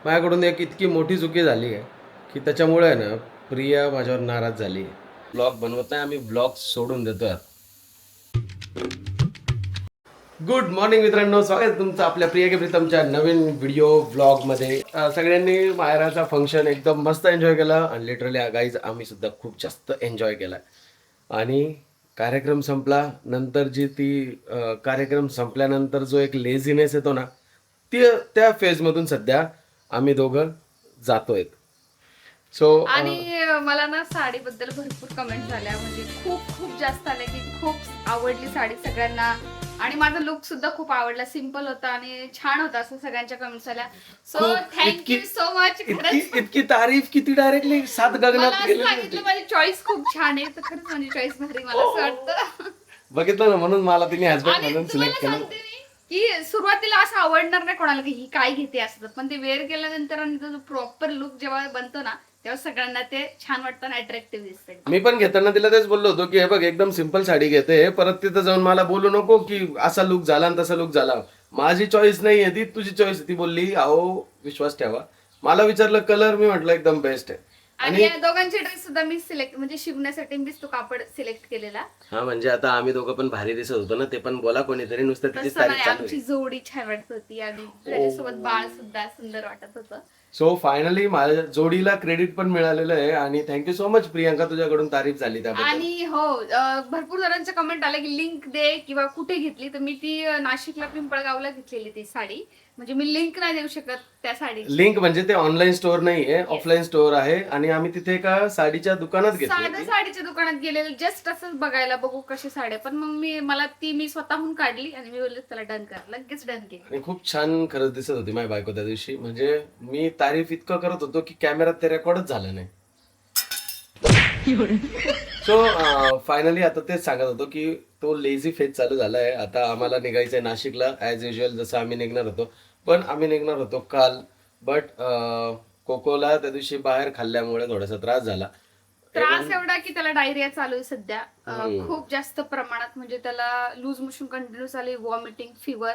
माझ्याकडून एक इतकी मोठी चुकी झाली आहे की त्याच्यामुळे आहे ना प्रिया माझ्यावर नाराज झाली आहे. ब्लॉग बनवत नाही, आम्ही ब्लॉग सोडून देतो यार. गुड मॉर्निंग मित्रांनो, स्वागत आहे तुमचं आपल्या प्रिया के प्रीतमच्या नवीन व्हिडिओ ब्लॉगमध्ये. सगळ्यांनी मायराचा फंक्शन एकदम मस्त एन्जॉय केला आणि लिटरली गाईज आम्ही सुद्धा खूप जास्त एन्जॉय केला. आणि कार्यक्रम संपला नंतर जी ती कार्यक्रम संपल्यानंतर जो एक लेझीनेस येतो ना, त्या फेजमधून सध्या आम्ही दोघं जातोय. सो आणि मला ना साडीबद्दल भरपूर कमेंट झाल्या, म्हणजे खूप खूप जास्त आल्या की खूप आवडली साडी सगळ्यांना. आणि माझा लुक सुद्धा खूप आवडला, सिम्पल होता आणि छान होता असं सगळ्यांच्या कमेंट्स आल्या. So thank you so much. इतकी तारीफ किती डायरेक्टली सात गगनात गेली. सांगितलं माझी चॉईस खूप छान आहे, तर खरंच माझी चॉईस भारी, मला असं वाटतं. बघितलं ना, म्हणून मला तिने हसबंड आणि म्हणून तुम्हाला सिलेक्ट केलं. सांगते मी की सुरुवातीला असं आवडणार नाही कोणाला की ही काय घेते असं, पण ते वेअर केल्यानंतर आणि तो प्रॉपर लुक जेव्हा बनतो ना तेव्हा सगळ्यांना ते छान वाटतं आणि अट्रॅक्टिव्ह दिसते. मी पण घेताना तिला तेच बोललो होतो की हे बघ एकदम सिंपल साडी घेते, परत तिथं जाऊन मला बोलू नको की असा लुक झाला आणि तसा लुक झाला. माझी चॉईस नाही आहे ती, तुझी चॉईस. ती बोलली अहो विश्वास ठेवा. मला विचारलं कलर, मी म्हटलं एकदम बेस्ट आहे. आणि या दोघांचे ड्रेस सुद्धा मी सिलेक्ट म्हणजे शिवण्यासाठी मीच तो कापड सिलेक्ट केलेला. हा म्हणजे आता आम्ही दोघं पण भारी दिसत होतो ना, ते पण बोला कोणीतरी, नुसतं तिची तसं तारीफ नाही, चालू आमची आहे. जोडी छान वाटत होती आणि त्याच्यासोबत बाळ सुद्धा सुंदर वाटत होतं. सो फायनली माझ्या जोडीला क्रेडिट पण मिळालेलं आहे आणि थँक्यू सो मच प्रियांका, तुझ्याकडून तारीफ झाली त्याबद्दल. आणि हो, भरपूर जणांचे कमेंट आले की लिंक दे किंवा कुठे घेतली, तर मी ती नाशिकला पिंपळगावला घेतलेली ती साडी. म्हणजे मी लिंक नाही देऊ शकत त्या साडीची. लिंक म्हणजे ते ऑनलाईन स्टोअर नाहीये, ऑफलाईन स्टोअर आहे. आणि आम्ही तिथे एका साडीच्या दुकानात साध्या घेतली. साडीच्या दुकानात गेलेलं, जस्ट असंच बघायला बघू कशी साड्या, पण मग मी स्वतःहून काढली आणि मी बोलले त्याला डन कर, लगेच डन केली. आणि खूप छान खरंच दिसत होती माझी बायको त्या दिवशी. म्हणजे मी तारीफ इतकं करत होतो की कॅमेरात ते रेकॉर्डच झालं नाही. सो फायनली आता तेच सांगत होतो की तो लेझी फेज चालू झालाय. आता आम्हाला निघायचंय नाशिकला ऍज युजल, जसं आम्ही निघणार होतो. पण आम्ही निघणार होतो काल, बट कोकोला त्या दिवशी बाहेर खाल्ल्यामुळे थोडासा त्रास झाला. त्रास एवढा की त्याला डायरिया चालू आहे सध्या, खूप जास्त प्रमाणात. म्हणजे त्याला लूज मोशन कंटिन्यूस आली, वॉमिटिंग, फिवर.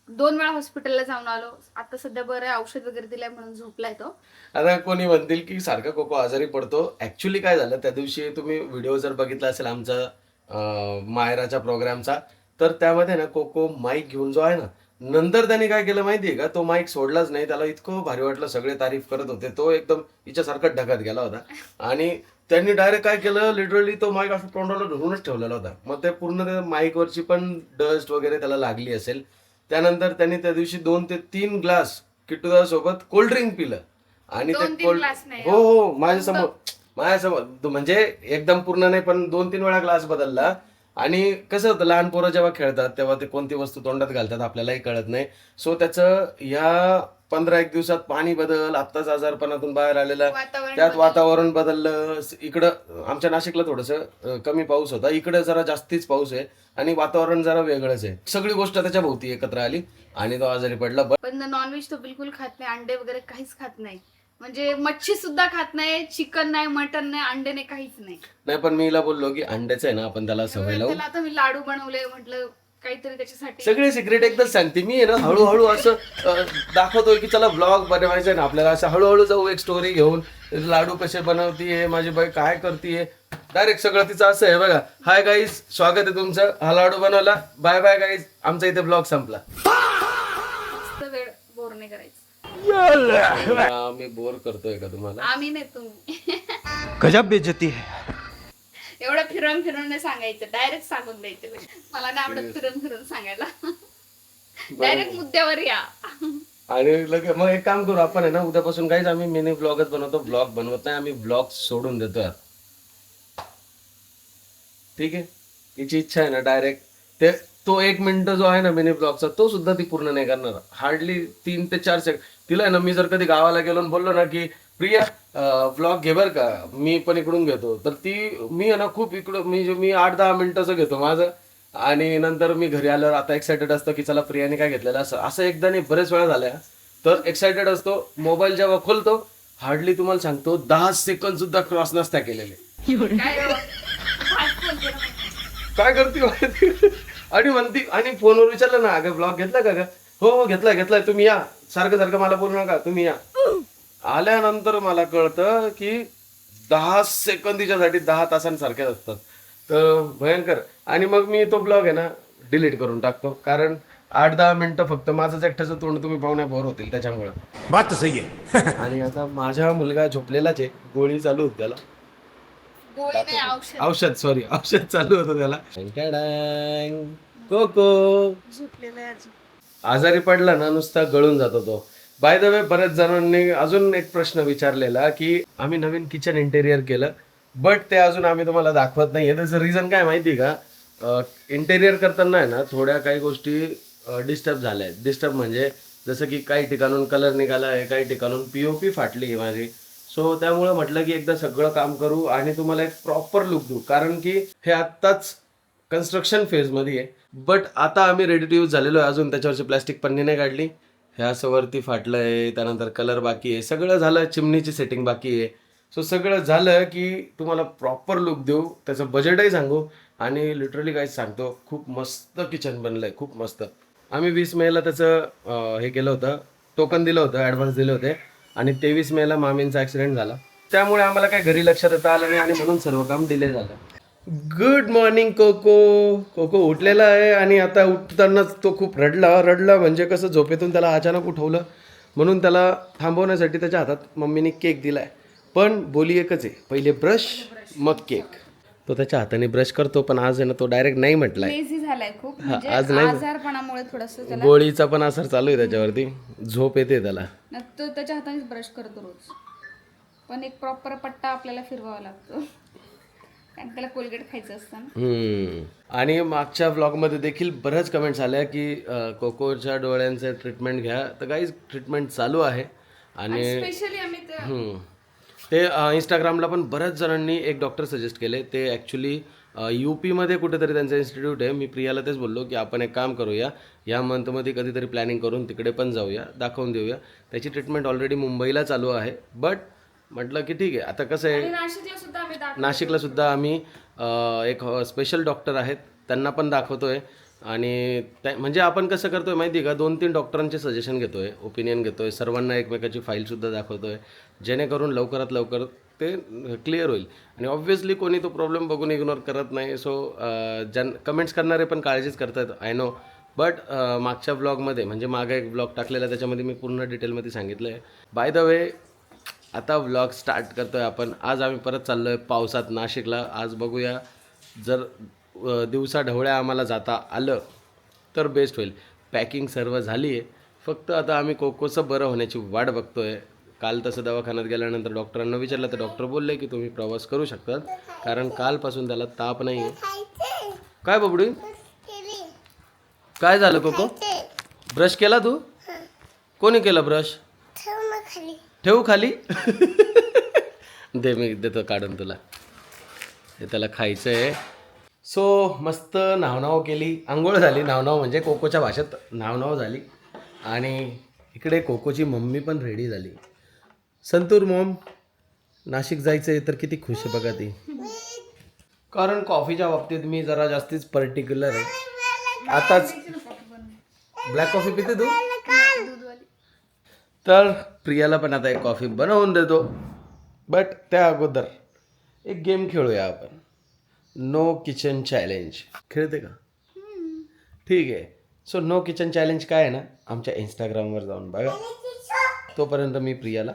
2 वेळा हॉस्पिटलला जाऊन आलो. आता सध्या बरं आहे, औषध वगैरे दिलंय म्हणून झोपलाय तो. आता कोणी म्हणतील की सारखा कोको आजारी पडतो. ऍक्च्युली काय झालं त्या दिवशी, तुम्ही व्हिडिओ जर बघितला असेल आमचा मायराच्या प्रोग्रामचा, तर त्यामध्ये ना कोको माईक घेऊन जो आहे ना, नंतर त्याने काय केलं माहितीये का, तो माईक सोडलाच नाही. त्याला इतकं भारी वाटलं, सगळे तारीफ करत होते, तो एकदम हिच्यासारखा ढगात गेला होता. आणि त्यांनी डायरेक्ट काय केलं, लिटरली तो माईक असं तोंडाला धरूनच ठेवलेला होता. मग ते पूर्ण त्या माईकवरची पण डस्ट वगैरे त्याला लागली असेल. त्यानंतर त्यांनी त्या दिवशी 2 ते 3 ग्लास किट्टूदा सोबत कोल्ड्रिंक पिलं. आणि ते 2-3 ग्लास नाही, हो हो, माझ्यासमोर म्हणजे एकदम पूर्ण नाही, पण 2-3 वेळा ग्लास बदलला. आणि कसं होतं, लहान पोरं जेव्हा खेळतात तेव्हा ते कोणती वस्तू तोंडात घालतात आपल्यालाही कळत नाही. सो त्याचं ह्या 15-1 दिवसात पाणी बदल, आत्ताच आजारपणातून बाहेर आलेला, त्यात वातावरण बदललं. इकडं आमच्या नाशिकला थोडंसं कमी पाऊस होता, इकडे जरा जास्तीच पाऊस आहे आणि वातावरण जरा वेगळंच आहे. सगळी गोष्ट त्याच्या भोवती एकत्र आली आणि तो आजारी पडला. पण नॉनव्हेज तो बिलकुल खात नाही, अंडे वगैरे काहीच खात नाही. म्हणजे मच्छी सुद्धा खात नाही, चिकन नाही, मटन नाही, अंडे नाही, काहीच नाही. नाही, पण मी हिला बोललो की अंड्याचं आहे ना आपण त्याला सवय लावू. त्याला आता मी लाडू बनवले, म्हटलं काहीतरी त्याच्यासाठी. सगळे सिक्रेट एकदाच सांगते मी आहे ना, हळूहळू असं दाखवतोय की चला ब्लॉग बनवायचा आहे ना आपल्याला, असं हळूहळू जाऊ एक स्टोरी घेऊन. लाडू कसे बनवतीये माझी बाई, काय करतीये, डायरेक्ट सगळं तिचं असं आहे बघा. हाय गाईज, स्वागत आहे तुमचं, हा लाडू बनवला, बाय बाय गाईज, आमचा इथे ब्लॉग संपला. वेळ बोर नाही करायचं. मी बोर करतोय का तुम्हाला? आम्ही नाही, तुम्ही. गजब बेइज्जती है. एवढं फिरून फिरून नाही सांगायचं, डायरेक्ट सांगून द्यायचं. मला नाही आवडत फिरून फिरून सांगायला, डायरेक्ट मुद्द्यावर या. आणि मग एक काम करू आपण आहे ना, उद्यापासून काहीच आम्ही मिनी ब्लॉगच बनवतो, ब्लॉग बनवत नाही आम्ही, ब्लॉग सोडून देतो यार. ठीक आहे, तिची इच्छा आहे ना डायरेक्ट ते, तो 1 मिनिट जो आहे ना मिनी ब्लॉगचा, तो सुद्धा ती पूर्ण नाही करणार. हार्डली 3 ते 4 सेकंड. तिला आहे ना, मी जर कधी गावाला गेलो आणि बोललो ना की प्रिया ब्लॉग घे बर का, मी पण इकडून घेतो, तर मी आहे ना खूप इकडं मी 8-10 मिनिटाचं घेतो माझं. आणि नंतर मी घरी आल्यावर आता एक्सायटेड असतो की चला प्रियाने काय घेतलेलं, असं एकदा नाही बरेच वेळा झाल्या. तर एक्सायटेड असतो, मोबाईल जेव्हा खोलतो हार्डली तुम्हाला सांगतो 10 सेकंद सुद्धा क्रॉस नसता केलेले. काय करते आणि म्हणती, आणि फोनवर विचारलं ना, अगं ब्लॉग घेतला का ग, हो घेतलाय तुम्ही या, सारखं मला बोलू नका, तुम्ही या. आल्यानंतर मला कळतं की 10 सेकंदीच्यासाठी 10 तासांसारख्याच असतात. तर भयंकर. आणि मग मी तो ब्लॉग आहे ना डिलीट करून टाकतो, कारण 8-10 मिनिटं फक्त माझंच एकट्याचं तोंड तुम्ही पाहुण्या बोर होतील त्याच्यामुळं. बात तो सही है. आणि आता माझा मुलगा झोपलेलाच आहे, गोळी चालू होती त्याला, गोळी नाही, औषध. औषध चालू होतं त्याला. कोको आजारी पडला ना नुसता गळून जातो तो. बाय द वे, बऱ्याच जणांनी अजून एक प्रश्न विचारलेला की आम्ही नवीन किचन इंटेरियर केलं, बट ते अजून आम्ही तुम्हाला दाखवत नाहीये. त्याचं रिझन काय माहिती का? इंटेरियर करताना आहे ना थोड्या काही गोष्टी डिस्टर्ब झाल्या आहेत. डिस्टर्ब म्हणजे जसं की काही ठिकाणून कलर निघाला आहे, काही ठिकाणून POP फाटली आहे माझी. सो त्यामुळे म्हटलं की एकदा सगळं काम करू आणि तुम्हाला एक प्रॉपर लुक देऊ, कारण की हे आत्ताच कन्स्ट्रक्शन फेजमध्ये आहे. बट आता आम्ही रेडी टू यूज झालेलो आहे. अजून त्याच्यावरची प्लॅस्टिक पन्नी नाही काढली, हे असं वरती फाटलं आहे, त्यानंतर कलर बाकी आहे, सगळं झालं, चिमणीची सेटिंग बाकी आहे. सो सगळं झालं की तुम्हाला प्रॉपर लुक देऊ, त्याचं बजेटही सांगू आणि लिटरली काय सांगतो, खूप मस्त किचन बनलं आहे, खूप मस्त. आम्ही 20 मेला त्याचं हे केलं होतं, टोकन दिलं होतं, ॲडव्हान्स दिले होते आणि 23 मेला मामींचा ॲक्सिडेंट झाला, त्यामुळे आम्हाला काय घरी लक्षात येता आलं नाही आणि म्हणून सर्व काम डिले झालं. Good morning cocoa. कोको उठलेला आहे आणि आता उठतानाच तो खूप रडला म्हणजे कसं, झोपेतून त्याला अचानक उठवलं म्हणून त्याला थांबवण्यासाठी त्याच्या हातात मम्मीने केक दिलाय. पण बोली एकच आहे, पहिले ब्रश मग केक. तो त्याच्या हाताने ब्रश करतो, पण आज आहे ना तो डायरेक्ट नाही म्हटलाय. लेझी झालाय खूप, म्हणजे आज नाही. आजारपणामुळे थोडंसं त्याला गोळीचा पण असर चालू आहे त्याच्यावरती, झोप येते त्याला. तो त्याच्या हातानेच ब्रश करतो रोज, पण एक प्रॉपर पट्टा आपल्याला फिरवावा लागतो कारण त्याला कोलगेट खायचं असतं ना. आणि मागच्या व्लॉगमध्ये देखील बऱ्याच कमेंट्स आल्या की कोकोच्या डोळ्यांचं ट्रीटमेंट घ्या. तर काही ट्रीटमेंट चालू आहे आणि स्पेशली आम्ही ते इंस्टाग्रामला पण बऱ्याच जणांनी एक डॉक्टर सजेस्ट केले. ते ॲक्च्युली UPमध्ये कुठेतरी त्यांचं इन्स्टिट्यूट आहे. मी प्रियाला तेच बोललो की आपण एक काम करूया, या मंथमध्ये कधीतरी प्लॅनिंग करून तिकडे पण जाऊया, दाखवून देऊया. त्याची ट्रीटमेंट ऑलरेडी मुंबईला चालू आहे. बट म्हटलं की ठीक आहे, आता कसं आहे, नाशिकला सुद्धा आम्ही एक स्पेशल डॉक्टर आहेत त्यांना पण दाखवतोय. आणि म्हणजे आपण कसं करतोय माहिती आहे का, 2-3 डॉक्टरांचे सजेशन घेतोय, ओपिनियन घेतोय, सर्वांना एकमेकाची फाईलसुद्धा दाखवतोय, जेणेकरून लवकरात लवकर ते क्लिअर होईल. आणि ऑब्व्हियसली कोणी तो प्रॉब्लेम बघून इग्नोर करत नाही. सो कमेंट्स करणारे पण काळजीच करतात, आय नो. बट मागच्या ब्लॉगमध्ये, म्हणजे मागे एक ब्लॉग टाकलेला त्याच्यामध्ये मी पूर्ण डिटेलमध्ये सांगितलं आहे. बाय द वे, आता व्लॉग स्टार्ट करतो आहे आपण. आज आम्ही परत चाललो आहे पावसात नाशिकला. आज बघूया, जर दिवसा ढवळ्या आम्हाला जाता आलं तर बेस्ट होईल. पॅकिंग सर्व झाली आहे, फक्त आता आम्ही कोकोचं बरं होण्याची वाट बघतो आहे. काल तसं दवाखान्यात गेल्यानंतर डॉक्टरांना विचारलं तर डॉक्टर बोलले की तुम्ही प्रवास करू शकतात, कारण कालपासून त्याला ताप नाही आहे. काय बबडी, काय झालं कोको? ब्रश केला तू? कोणी केला ब्रश? ठेवू खाली. दे, मी देतो काढून तुला, हे त्याला खायचं आहे. सो मस्त नाव केली, आंघोळ झाली. नाव म्हणजे कोकोच्या भाषेत नाव झाली. आणि इकडे कोकोची मम्मी पण रेडी झाली. संतूर मॉम, नाशिक जायचं आहे तर किती खुश आहे बघा ती. कारण कॉफीच्या बाबतीत मी जरा जास्तीच पर्टिक्युलर आहे. आताच ब्लॅक कॉफी पिते तू? तर प्रियाला पण आता एक कॉफी बनवून देतो. बट त्या अगोदर एक गेम खेळूया आपण, नो किचन चॅलेंज. खेळते का? ठीक आहे. सो नो किचन चॅलेंज काय आहे ना, आमच्या इंस्टाग्रामवर जाऊन बघा. तोपर्यंत मी प्रियाला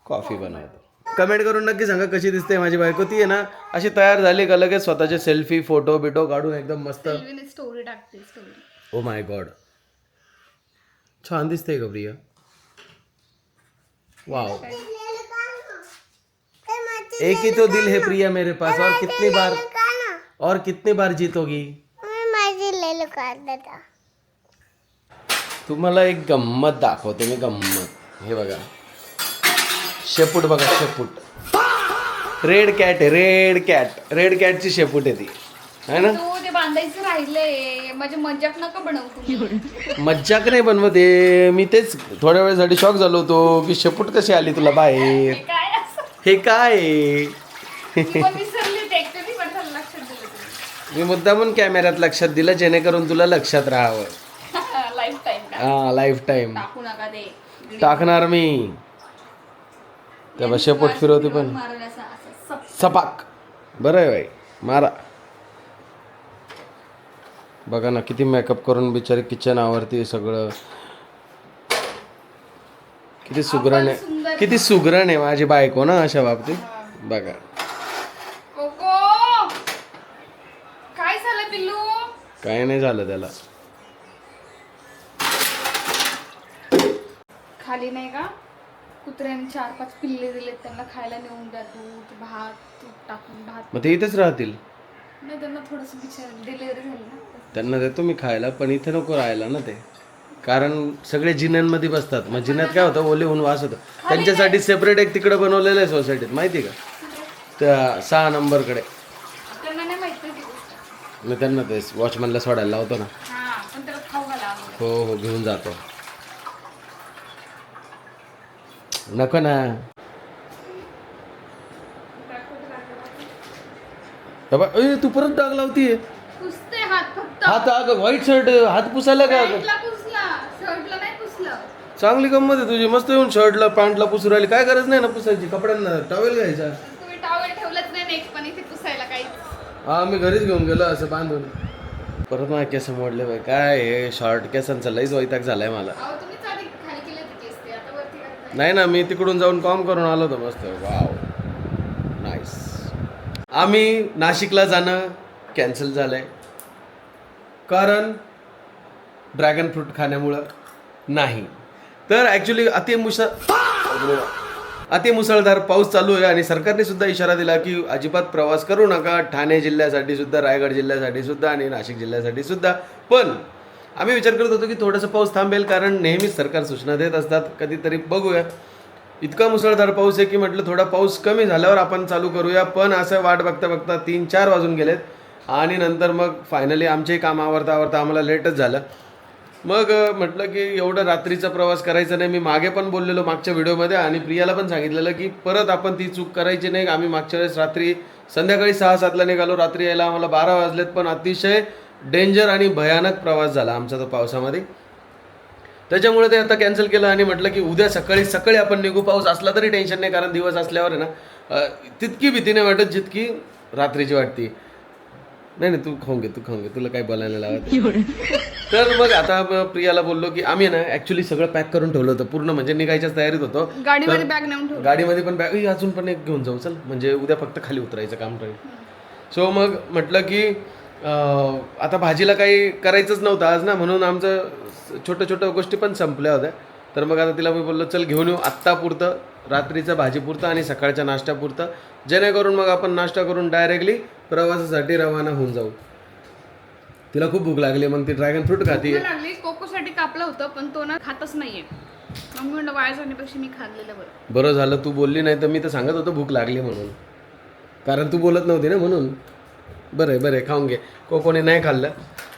कॉफी बनवतो. कमेंट करून नक्की सांगा कशी दिसते माझी बायको. ती आहे ना अशी तयार झाली का लगेच स्वतःचे सेल्फी फोटो बिटो काढून एकदम मस्त स्टोरी टाकते. ओ माय गॉड, छान दिसते का प्रिया? वाओ, एक ही तो दिल है प्रिया मेरे पास, और कितनी बार जीतोगी? तुम्हाला एक गंमत दाखवतो मी, गंमत. हे बघा, शेपूट बघा, शेपूट. रेड कॅट आहे, रेड कॅटची शेपूट आहे ती, है ना? ते बांधायचं राहिलंय, म्हणजे मजाक नका बनवू. मज्जाक नाही बनवते मी, तेच थोड्या वेळेसाठी शॉक झालो होतो की शेपूट कशी आली तुला बाहेर. हे काय आहे? मी मुद्दामून कॅमेऱ्यात लक्षात दिलं जेणेकरून तुला लक्षात राहावं. लाईफ टाईम टाकणार मी. त्या शेपूट फिरवते पण मारायला असं सपाक. बरं आहे बाई, मारा. बघा ना किती मेकअप करून बिचारी किचन आवरती सगळं. किती सुगरण आहे, किती सुगरण आहे माझी बायको ना अशा बाबतीत. बघा कोको काय झालं पिल्लू? काय नाही झालं त्याला. खाली नाही का कुत्र्याने 4-5 पिल्ले दिलेत त्यांना खायला नेऊन द्या. दूध भात तूप टाकून भात. मग ते इथेच राहतील. नाही त्यांना थोडस डिलिव्हरी झाली ना. त्यांना देतो मी खायला, पण इथे नको राहायला ना ते. कारण सगळे जिन्यांमध्ये बसतात. मग जिन्यात काय होतं, ओले होऊन वास होतं. त्यांच्यासाठी सेपरेट एक तिकडे बनवलेलं आहे सोसायटीत, माहिती का, त्या 6 नंबरकडे. त्यांना नाही माहिती ती गोष्ट. मी त्यांना ते वॉचमॅनला सोडायला लावतो ना. हा पण त्याला खाऊ घाला अगोदर. हो हो घेऊन जातो. नको ना. ए तू परत डाग लावतीये. पुसते हात फक्त. हात अगं व्हाईट शर्ट, हात पुसायला का अगं? पॅन्टला पुसला, शर्टला नाही पुसलं. चांगली गंमत आहे तुझी. मस्त येऊन शर्टला पॅन्टला पुसू राहिली. काय गरज नाही ना पुसायची. कपड्यांना टॉवेल घ्यायचा. तुम्ही टॉवेल ठेवलंच नाही नेक्स्ट पण इथे पुसायला काही. हा मी घरीच घेऊन गेलो असं बांधून. परत माझे केस मोडले बाई. काय हे शॉर्ट केसांचा लईच वैताग झालाय मला. अहो तुम्हीच आधी खाली केले ते केस ते आता वरती करताय. नाही ना, मी तिकडून जाऊन कॉम करून आलो होतो मस्त. Wow nice. आम्ही नाशिकला जाणं कॅन्सल झालंय कारण ड्रॅगन फ्रूट खाण्यामुळं नाही. तर ॲक्च्युली अतिमुसळधार पाऊस चालू आहे आणि सरकारने सुद्धा इशारा दिला की अजिबात प्रवास करू नका, ठाणे जिल्ह्यासाठी सुद्धा, रायगड जिल्ह्यासाठी सुद्धा आणि नाशिक जिल्ह्यासाठी सुद्धा. पण आम्ही विचार करत होतो की थोडंसं पाऊस थांबेल, कारण नेहमीच सरकार सूचना देत असतात. कधीतरी बघूया. इतका मुसळधार पाऊस आहे की म्हटलं थोडा पाऊस कमी झाल्यावर आपण चालू करूया. पण असं वाट बघता बघता 3-4 वाजून गेलेत आणि नंतर मग फायनली आमचेही काम आवरता आम्हाला लेटच झालं. मग म्हटलं की एवढं रात्रीचा प्रवास करायचा नाही. मी मागे पण बोललेलो मागच्या व्हिडिओमध्ये आणि प्रियाला पण सांगितलेलं की परत आपण ती चूक करायची नाही. आम्ही मागच्या वेळेस रात्री संध्याकाळी 6-7ला निघालो, रात्री यायला आम्हाला 12 वाजलेत. पण अतिशय डेंजर आणि भयानक प्रवास झाला आमचा तो पावसामध्ये. त्याच्यामुळे ते आता कॅन्सल केलं आणि म्हटलं की उद्या सकाळी आपण निघू. पाऊस असला तरी टेन्शन नाही, कारण दिवस असल्यावर आहे ना तितकी भीती नाही वाटत जितकी रात्रीची वाटते. नाही तू खाऊन घे तुला काय बोलायला लावत. तर मग आता प्रियाला बोललो की आम्ही ना ॲक्च्युली सगळं पॅक करून ठेवलं होतं पूर्ण, म्हणजे निघायच्याच तयारीत होतो. गाडीमध्ये बॅग नेऊन ठेव. गाडीमध्ये पण बॅग अजून पण एक घेऊन जाऊ चल, म्हणजे उद्या फक्त खाली उतरायचं काम राहील. सो मग म्हटलं की आता भाजीला काही करायचंच नव्हतं आज ना, म्हणून आमचं छोट्या गोष्टी पण संपल्या होत्या. तर मग आता तिला मी बोललो चल घेऊन येऊ आत्तापुरतं, रात्रीचं भाजीपुरतं आणि सकाळच्या नाश्त्यापुरतं, जेणेकरून मग आपण नाश्ता करून डायरेक्टली प्रवासासाठी रवाना होऊन जाऊ. तिला खूप भूक लागली, मग ती ड्रॅगन फ्रूट खाती. लागली कोकोसाठी कापलं होतं पण तो ना खातच नाहीये. मग मी म्हणलं वाया जाण्यापेक्षा मी खाल्लेलं बरं. बरं झालं तू बोलली, नाही तर मी तर सांगत होतो भूक लागली म्हणून, कारण तू बोलत नव्हती ना म्हणून. बरं आहे खाऊन घे. कोकोने नाही खाल्लं.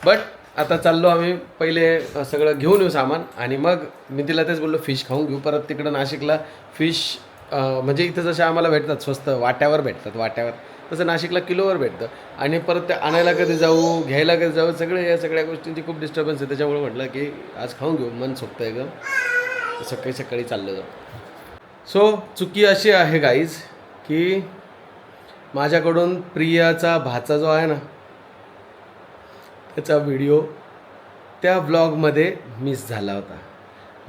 बट आता चाललो आम्ही पहिले सगळं घेऊन येऊ सामान आणि मग मी तिला तेच बोललो फिश खाऊन घेऊ. परत तिकडं नाशिकला फिश म्हणजे इथं जसे आम्हाला भेटतात स्वस्त वाट्यावर भेटतात, तसं नाशिकला किलोवर भेटतं. आणि परत ते आणायला कधी जाऊ, घ्यायला कधी जाऊ, या सगळ्या गोष्टींची खूप डिस्टर्बन्स आहे. त्याच्यामुळे म्हटलं की आज खाऊन घेऊ, मन सोपतं एकदम. सकाळी चाललं जाऊ. सो चुकी अशी आहे गाईज की माझ्याकडून प्रियाचा भाचा जो आहे ना त्याचा व्हिडिओ त्या व्लॉगमध्ये मिस झाला होता.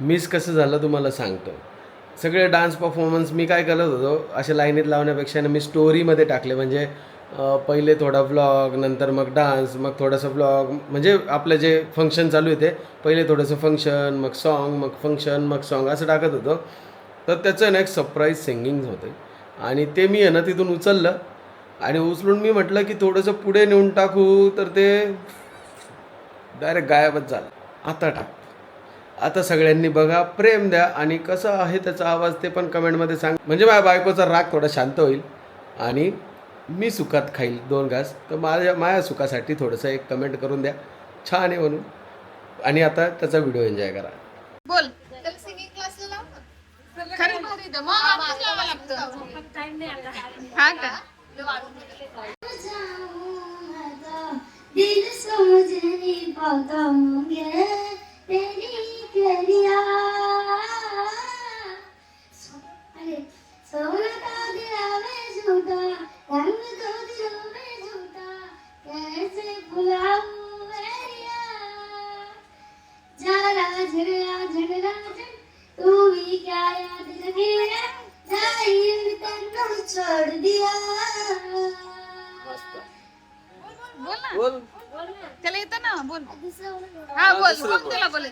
मिस कसं झालं तुम्हाला सांगतो. सगळे डान्स परफॉर्मन्स मी काय करत होतो, अशा लाईनीत लावण्यापेक्षा मी स्टोरीमध्ये टाकले. म्हणजे पहिले थोडा व्लॉग, नंतर मग डान्स, मग थोडासा व्लॉग, म्हणजे आपलं जे फंक्शन चालू आहे ते पहिले थोडंसं फंक्शन, मग सॉन्ग, मग फंक्शन, मग सॉन्ग असं टाकत होतो. तर त्याचं ना एक सरप्राईज सिंगिंग होतं आणि ते मी आहे ना तिथून उचललं आणि उचलून मी म्हटलं की थोडंसं पुढे नेऊन टाकू, तर ते डायरेक्ट गायबच झालं. आता टाक. आता सगळ्यांनी बघा, प्रेम द्या आणि कसा आहे त्याचा आवाज ते पण कमेंटमध्ये सांग, म्हणजे माझ्या बायकोचा राग थोडा शांत होईल आणि मी सुखात खाईल 2 घास. तर माझ्या सुखासाठी थोडंसं एक कमेंट करून द्या छान आहे म्हणून. आणि आता त्याचा व्हिडिओ एन्जॉय करा. बोल त्याला सिंगिंग क्लासला लाव. खरंच भारी आहे. मग आपणच लावावं लागतं. हा का दिल समझ नहीं पाता मुझे तेरी प्यारिया. अरे सोना था दिला में झूठा, रंग तो दिलों में झूठा, कैसे भुलाऊं मैया। जरा झरना झरना झर, तू भी क्या याद रखेगा, जाहिर तन्नू छोड़ दिया। मस्त बोल ना बोल त्याला येतं ना बोल दुसरं बोल. हा बोल दुसरं बोल बोल. तुला बोल